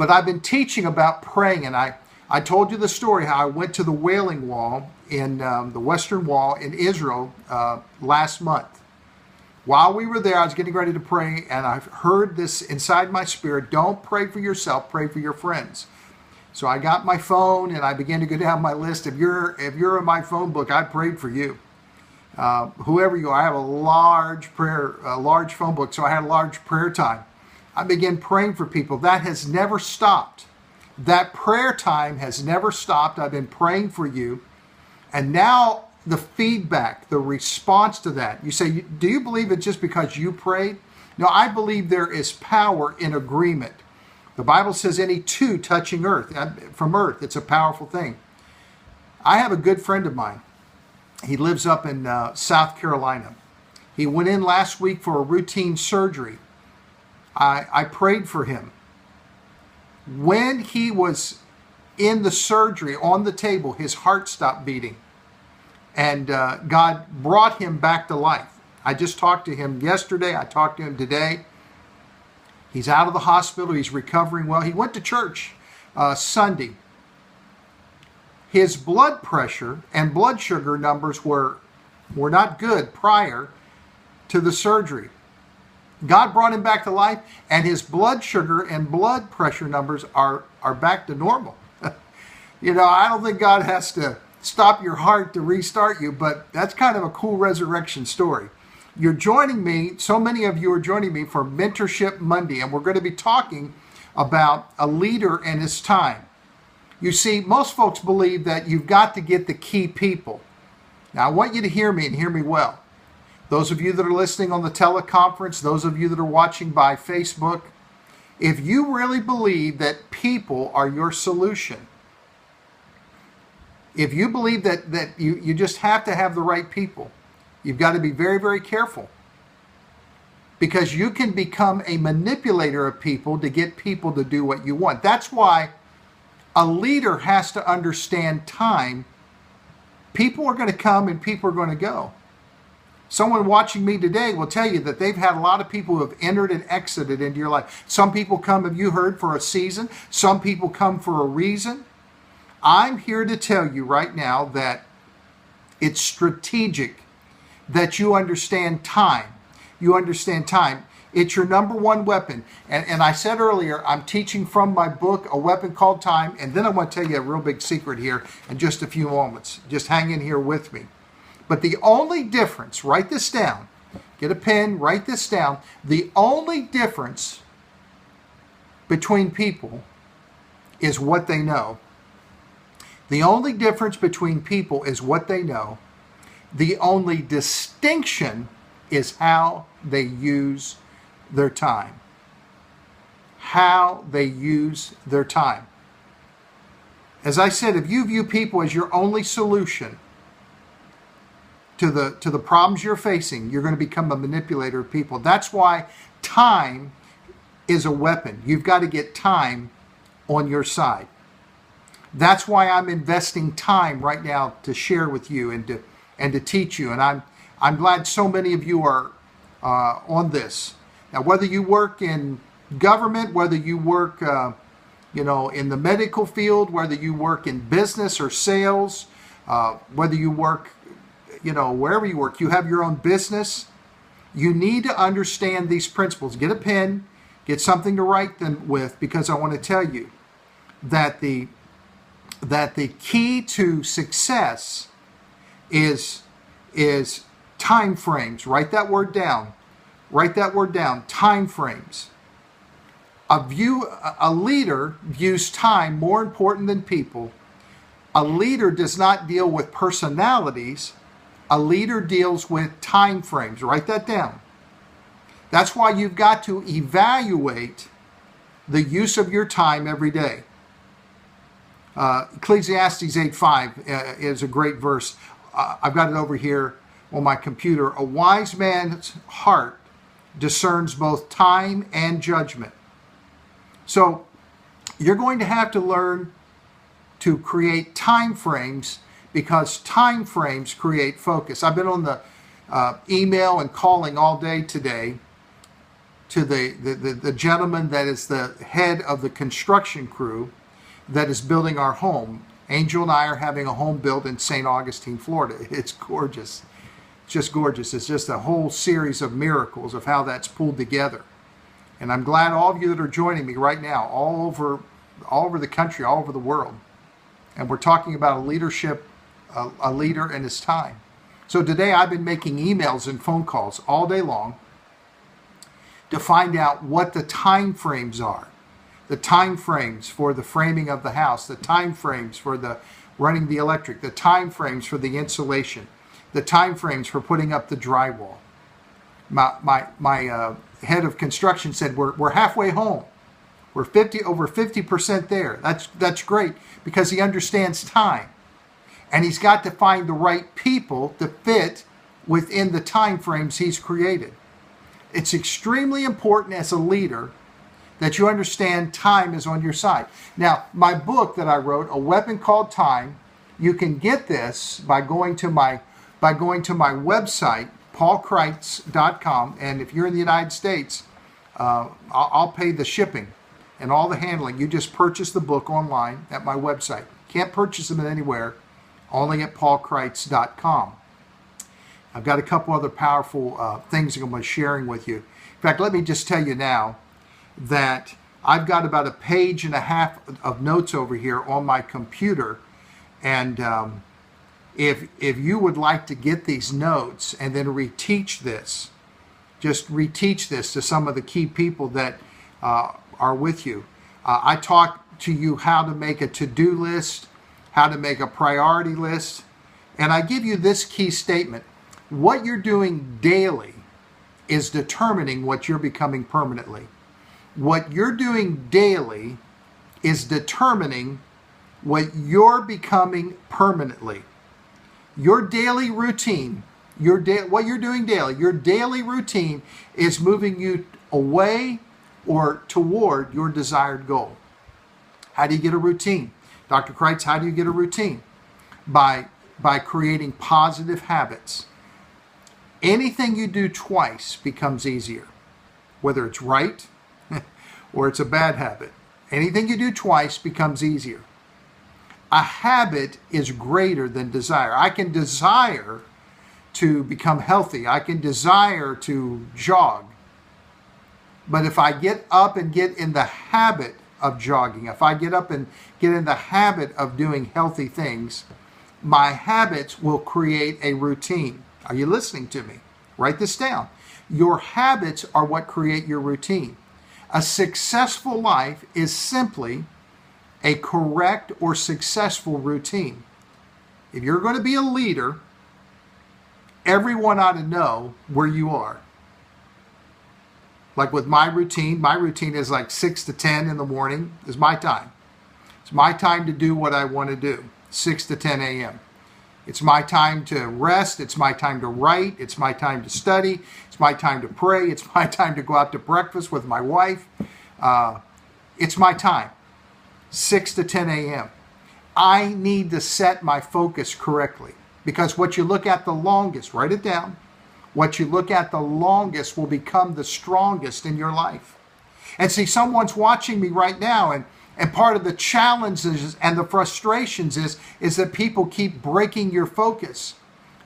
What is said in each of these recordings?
But I've been teaching about praying, and I told you the story how I went to the Wailing Wall in the Western Wall in Israel last month. While we were there, I was getting ready to pray, and I heard this inside my spirit: don't pray for yourself, pray for your friends. So I got my phone and I began to go down my list. If you're in my phone book, I prayed for you. Whoever you are, I have a large phone book, so I had a large prayer time. I began praying for people. That has never stopped. That prayer time has never stopped. I've been praying for you. And now the feedback, the response to that. You say, do you believe it's just because you prayed? No, I believe there is power in agreement. The Bible says any two touching earth, from earth, it's a powerful thing. I have a good friend of mine. He lives up in South Carolina. He went in last week for a routine surgery. I prayed for him. When he was in the surgery on the table, his heart stopped beating. And God brought him back to life. I just talked to him yesterday. I talked to him today. He's out of the hospital. He's recovering well. He went to church Sunday. His blood pressure and blood sugar numbers were not good prior to the surgery. God brought him back to life, and his blood sugar and blood pressure numbers are back to normal. You know, I don't think God has to stop your heart to restart you, but that's kind of a cool resurrection story. You're joining me, so many of you are joining me for Mentorship Monday, and we're going to be talking about a leader and his time. You see, most folks believe that you've got to get the key people. Now, I want you to hear me and hear me well. Those of you that are listening on the teleconference, those of you that are watching by Facebook, if you really believe that people are your solution, if you believe that you just have to have the right people, you've got to be very, very careful. Because you can become a manipulator of people to get people to do what you want. That's why a leader has to understand time. People are going to come and people are going to go. Someone watching me today will tell you that they've had a lot of people who have entered and exited into your life. Some people come, have you heard, for a season. Some people come for a reason. I'm here to tell you right now that it's strategic that you understand time. You understand time. It's your number one weapon. And I said earlier, I'm teaching from my book, A Weapon Called Time. And then I want to tell you a real big secret here in just a few moments. Just hang in here with me. But the only difference, write this down, get a pen, write this down. The only difference between people is what they know. The only difference between people is what they know. The only distinction is how they use their time. How they use their time. As I said, if you view people as your only solution to the problems you're facing, you're going to become a manipulator of people. That's why time is a weapon. You've got to get time on your side. That's why I'm investing time right now to share with you and to teach you. And I'm glad so many of you are on this. Now, whether you work in government, whether you work in the medical field, whether you work in business or sales, whether you work wherever you work, you have your own business, you need to understand these principles. Get a pen, get something to write them with, because I want to tell you that the key to success is time frames. Write that word down. Write that word down, time frames. A leader views time more important than people. A leader does not deal with personalities. A leader deals with time frames. Write that down. That's why you've got to evaluate the use of your time every day. Ecclesiastes 8:5 is a great verse. I've got it over here on my computer. A wise man's heart discerns both time and judgment. So you're going to have to learn to create time frames, because time frames create focus. I've been on the email and calling all day today, to the gentleman that is the head of the construction crew that is building our home. Angel and I are having a home built in St. Augustine, Florida. It's gorgeous. It's just gorgeous. It's just a whole series of miracles of how that's pulled together. And I'm glad all of you that are joining me right now, all over the country, all over the world. And we're talking about a leader in his time. So today I've been making emails and phone calls all day long to find out what the time frames are. The time frames for the framing of the house, the time frames for the running the electric, the time frames for the insulation, the time frames for putting up the drywall. My head of construction said we're halfway home. We're over 50% there. That's great because he understands time. And he's got to find the right people to fit within the time frames he's created. It's extremely important as a leader that you understand time is on your side. Now, my book that I wrote, A Weapon Called Time, you can get this by going to my website, paulkreitz.com, and if you're in the United States, I'll pay the shipping and all the handling. You just purchase the book online at my website. Can't purchase them anywhere, only at paulkreitz.com. I've got a couple other powerful things I'm going to be sharing with you. In fact, let me just tell you now that I've got about a page and a half of notes over here on my computer, and if you would like to get these notes and then reteach this, just reteach this to some of the key people that are with you. I talk to you how to make a to-do list, how to make a priority list, and I give you this key statement. What you're doing daily is determining what you're becoming permanently. What you're doing daily is determining what you're becoming permanently. Your daily routine, what you're doing daily, your daily routine is moving you away or toward your desired goal. How do you get a routine? Dr. Kreitz, how do you get a routine? By creating positive habits. Anything you do twice becomes easier, whether it's right or it's a bad habit. Anything you do twice becomes easier. A habit is greater than desire. I can desire to become healthy. I can desire to jog. But if I get up and get in the habit of jogging, if I get up and get in the habit of doing healthy things, my habits will create a routine. Are you listening to me? Write this down. Your habits are what create your routine. A successful life is simply a correct or successful routine. If you're going to be a leader, everyone ought to know where you are. Like with my routine is like 6 to 10 in the morning is my time. It's my time to do what I want to do, 6 to 10 a.m. It's my time to rest. It's my time to write. It's my time to study. It's my time to pray. It's my time to go out to breakfast with my wife. It's my time, 6 to 10 a.m. I need to set my focus correctly because what you look at the longest, write it down, what you look at the longest will become the strongest in your life. And see, someone's watching me right now, and part of the challenges and the frustrations is that people keep breaking your focus.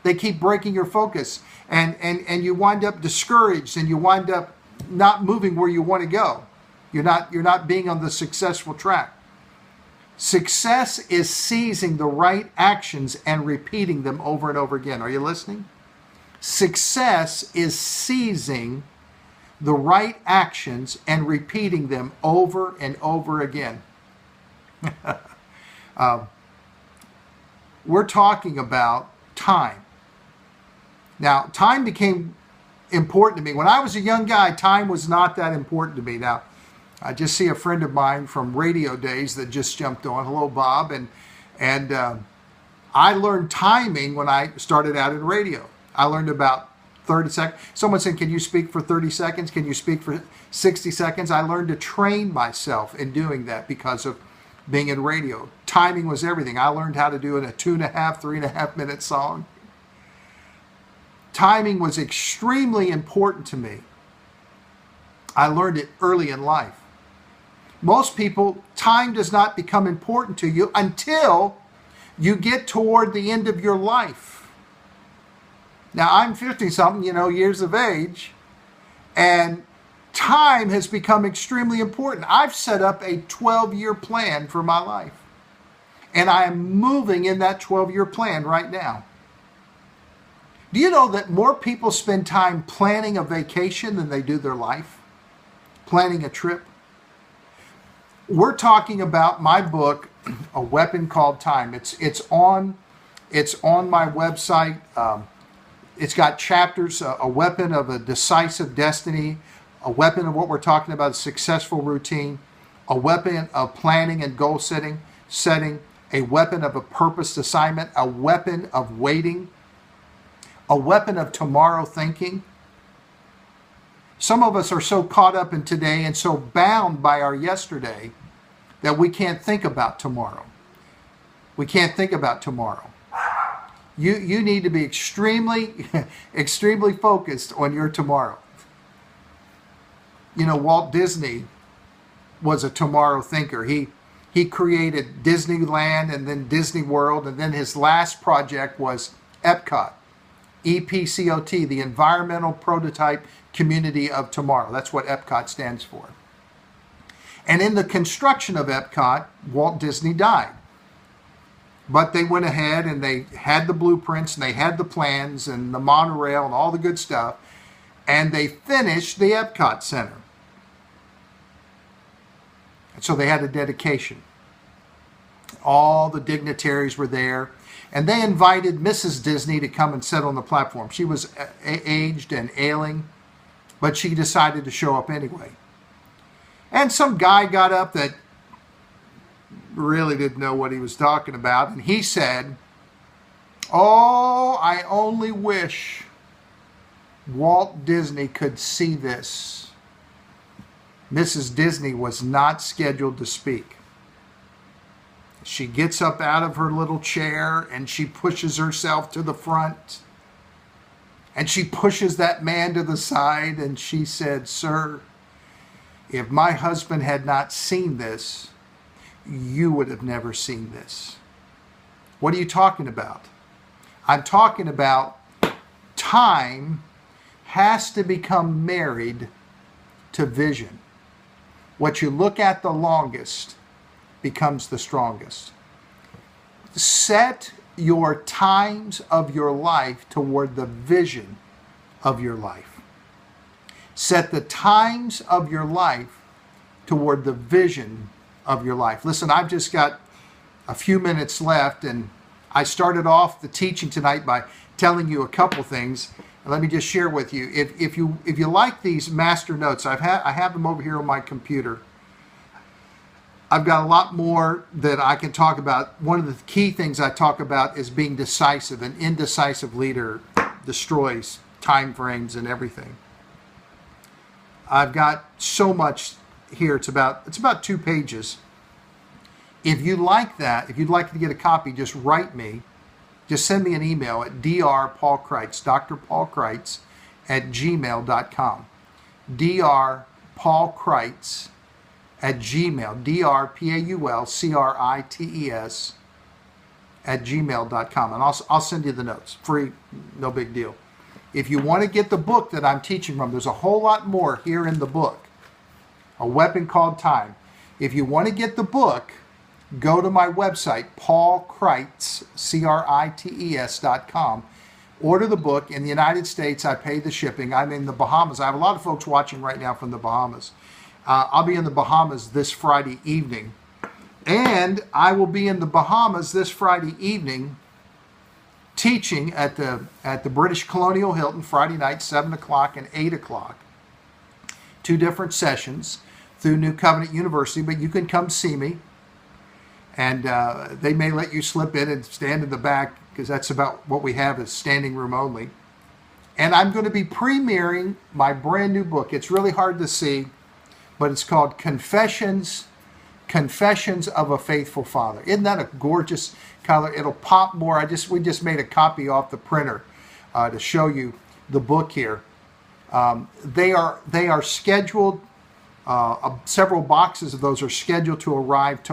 They keep breaking your focus, and you wind up discouraged, and you wind up not moving where you want to go. You're not being on the successful track. Success is seizing the right actions and repeating them over and over again. Are you listening? Success is seizing the right actions and repeating them over and over again. We're talking about time. Now, time became important to me. When I was a young guy, time was not that important to me. Now, I just see a friend of mine from radio days that just jumped on. Hello, Bob. And I learned timing when I started out in radio. I learned about 30 seconds. Someone said, can you speak for 30 seconds? Can you speak for 60 seconds? I learned to train myself in doing that because of being in radio. Timing was everything. I learned how to do a 2.5, 3.5 minute song. Timing was extremely important to me. I learned it early in life. Most people, time does not become important to you until you get toward the end of your life. Now, I'm 50-something, years of age, and time has become extremely important. I've set up a 12-year plan for my life, and I am moving in that 12-year plan right now. Do you know that more people spend time planning a vacation than they do their life? Planning a trip? We're talking about my book, A Weapon Called Time. It's on my website. It's got chapters, a weapon of a decisive destiny, a weapon of what we're talking about, a successful routine, a weapon of planning and goal setting, a weapon of a purposed assignment, a weapon of waiting, a weapon of tomorrow thinking. Some of us are so caught up in today and so bound by our yesterday that we can't think about tomorrow. We can't think about tomorrow. You need to be extremely, extremely focused on your tomorrow. Walt Disney was a tomorrow thinker. He created Disneyland and then Disney World, and then his last project was Epcot. EPCOT, the Environmental Prototype Community of Tomorrow. That's what Epcot stands for. And in the construction of Epcot, Walt Disney died. But they went ahead and they had the blueprints and they had the plans and the monorail and all the good stuff. And they finished the Epcot Center. And so they had a dedication. All the dignitaries were there. And they invited Mrs. Disney to come and sit on the platform. She was aged and ailing, but she decided to show up anyway. And some guy got up that really didn't know what he was talking about. And he said, "Oh, I only wish Walt Disney could see this." Mrs. Disney was not scheduled to speak. She gets up out of her little chair and she pushes herself to the front. And she pushes that man to the side and she said, "Sir, if my husband had not seen this, you would have never seen this." What are you talking about? I'm talking about time has to become married to vision. What you look at the longest becomes the strongest. Set your times of your life toward the vision of your life. Set the times of your life toward the vision of your life. Listen, I've just got a few minutes left, and I started off the teaching tonight by telling you a couple things. Let me just share with you. If you like these master notes, I have them over here on my computer. I've got a lot more that I can talk about. One of the key things I talk about is being decisive. An indecisive leader destroys time frames and everything. I've got so much here. It's about 2 pages. If you like that, if you'd like to get a copy, just write me. Just send me an email at drpaulkreitz, drpaulkreitz @gmail.com. drpaulkreitz @gmail, drpaulkreitz @gmail.com. And I'll send you the notes. Free, no big deal. If you want to get the book that I'm teaching from, there's a whole lot more here in the book. A Weapon Called Time. If you want to get the book, go to my website, paulkreitz, KRITES.com. Order the book. In the United States, I pay the shipping. I'm in the Bahamas. I have a lot of folks watching right now from the Bahamas. I'll be in the Bahamas this Friday evening. And I will be in the Bahamas this Friday evening teaching at the British Colonial Hilton Friday night, 7 o'clock and 8 o'clock. 2 different sessions through New Covenant University, but you can come see me. And they may let you slip in and stand in the back, because that's about what we have, is standing room only. And I'm going to be premiering my brand new book. It's really hard to see, but it's called Confessions of a Faithful Father. Isn't that a gorgeous color? It'll pop more. We just made a copy off the printer to show you the book here. They are scheduled. Several boxes of those are scheduled to arrive tomorrow.